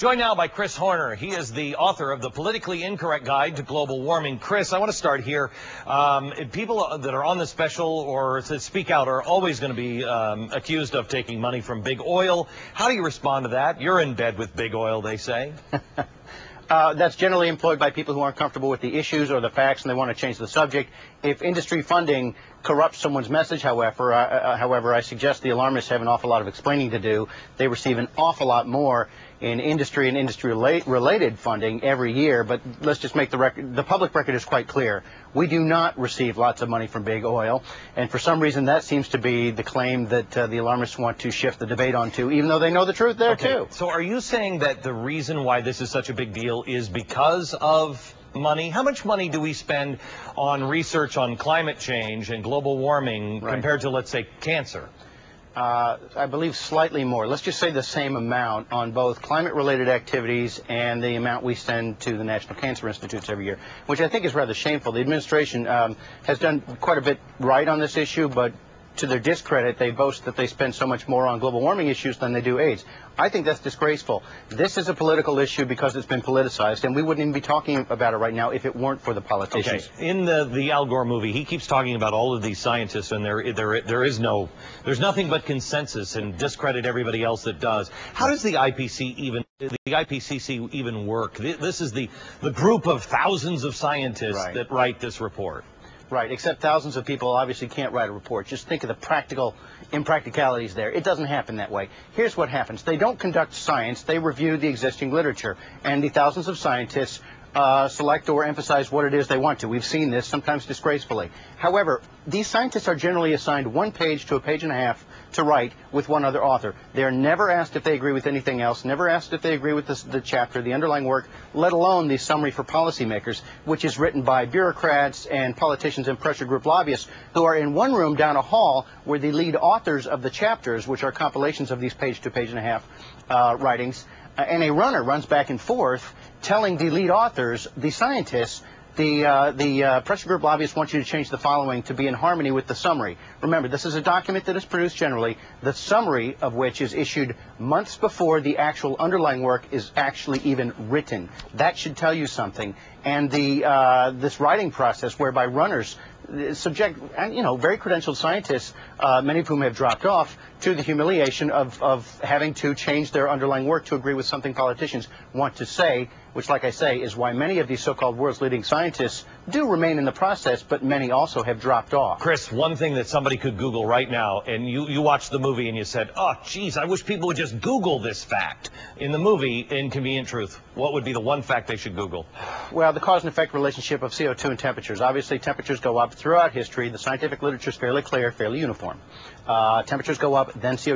Joined now by Chris Horner. He is the author of The Politically Incorrect Guide to Global Warming. Chris, I want to start here. People that are on the special or that speak out are always going to be accused of taking money from big oil. How do you respond to that? You're in bed with big oil, they say. That's generally employed by people who aren't comfortable with the issues or the facts and they want to change the subject. If industry funding corrupts someone's message, however, I suggest the alarmists have an awful lot of explaining to do. They receive an awful lot more in industry and industry-related funding every year, but let's just make the record. The public record is quite clear. We do not receive lots of money from big oil, and for some reason that seems to be the claim that the alarmists want to shift the debate onto, even though they know the truth there too. So are you saying that the reason why this is such a big deal is because of money? How much money do we spend on research on climate change and global warming compared to, let's say, cancer? I believe slightly more. Let's just say the same amount on both climate-related activities and the amount we send to the National Cancer Institutes every year, which I think is rather shameful. The administration has done quite a bit right on this issue, but to their discredit, they boast that they spend so much more on global warming issues than they do AIDS. I think that's disgraceful. This is a political issue because it's been politicized, and we wouldn't even be talking about it right now if it weren't for the politicians. Okay. In the Al Gore movie, he keeps talking about all of these scientists, and there's nothing but consensus, and discredit everybody else that does. How does the IPCC even work? This is the group of thousands of scientists that write this report. Right, except thousands of people obviously can't write a report. Just think of the practical impracticalities there. It doesn't happen that way. Here's what happens. They don't conduct science. They review the existing literature. And the thousands of scientists select or emphasize what it is they want to. We've seen this, sometimes disgracefully. However, these scientists are generally assigned 1 page to a page and a half to write with one other author. They're never asked if they agree with anything else, never asked if they agree with the chapter, the underlying work, let alone the summary for policymakers, which is written by bureaucrats and politicians and pressure group lobbyists who are in one room down a hall where the lead authors of the chapters, which are compilations of these page to page and a half writings, and a runner runs back and forth telling the lead authors, the scientists, the pressure group lobbyists want you to change the following to be in harmony with the summary. Remember, this is a document that is produced generally, the summary of which is issued months before the actual underlying work is actually even written. That should tell you something. And this writing process whereby runners subject, very credentialed scientists, many of whom have dropped off, to the humiliation of having to change their underlying work to agree with something politicians want to say, which, like I say, is why many of these so-called world's leading scientists do remain in the process, but many also have dropped off. Chris, one thing that somebody could Google right now, and you watched the movie and you said, oh, geez, I wish people would just Google this fact. In the movie, Inconvenient Truth, what would be the one fact they should Google? Well, the cause and effect relationship of CO2 and temperatures. Obviously, temperatures go up throughout history. The scientific literature is fairly clear, fairly uniform. Temperatures go up, then CO2